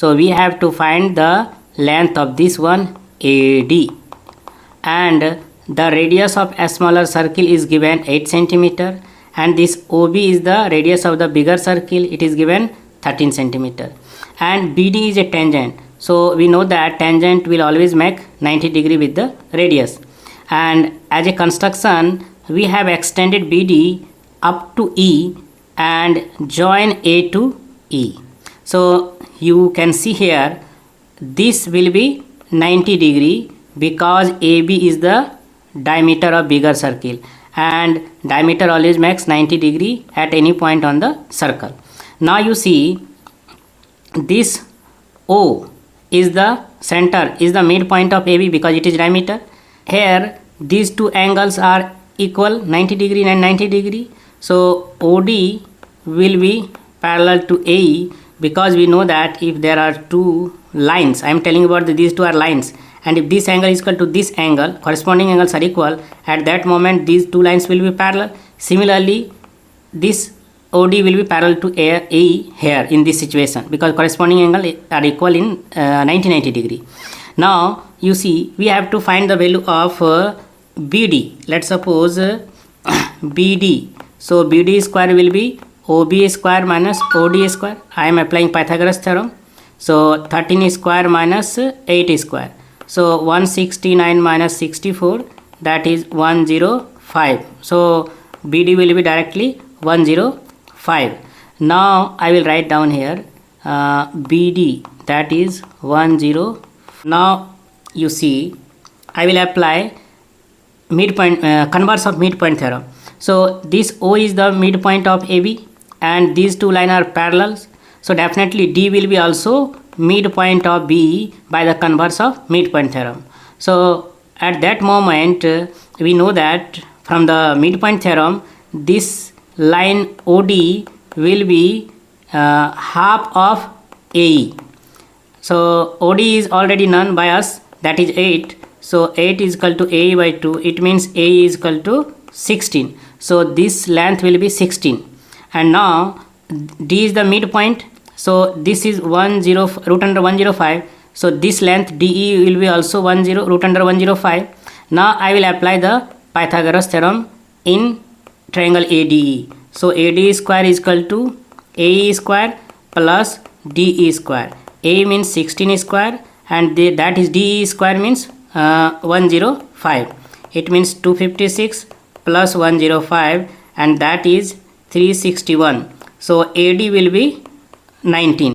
So we have to find the length of this one AD, and the radius of a smaller circle is given 8 centimeter, and this OB is the radius of the bigger circle, it is given 13 centimeter, and BD is a tangent. So we know that tangent will always make 90 degree with the radius, and as a construction we have extended BD up to E and join A to E. So you can see here this will be 90 degree because AB is the diameter of bigger circle, and diameter always makes 90 degree at any point on the circle. Now you see this O is the center, is the midpoint of AB because it is diameter. Here these two angles are equal, 90 degree and 90 degree. So OD will be parallel to AE because we know that if there are two lines, I am telling about these two are lines, and if this angle is equal to this angle, corresponding angles are equal, at that moment these two lines will be parallel. Similarly this OD will be parallel to AE here in this situation because corresponding angle are equal in 90 degree. Now you see we have to find the value of BD. Let's suppose BD. So BD square will be OB square minus OD square. I am applying Pythagoras theorem. So 13 square minus 8 square. So 169 minus 64, that is 105. So BD will be directly 105. Now I will write down here BD, that is 10. Now you see I will apply midpoint converse of midpoint theorem. So this O is the midpoint of AB and these two lines are parallels. So definitely D will be also midpoint of B by the converse of midpoint theorem. So at that moment we know that from the midpoint theorem this line OD will be half of AE. So OD is already known by us, that is 8. So 8 is equal to AE by 2. It means AE is equal to 16. So this length will be 16. And now D is the midpoint. So this is 10 root under 105. So this length DE will be also 10 root under 105. Now I will apply the Pythagoras theorem in triangle ADE. So AD square is equal to AE square plus DE square. A means 16 square and that is DE square means 105. It means 256 plus 105 and that is 361. So AD will be 19.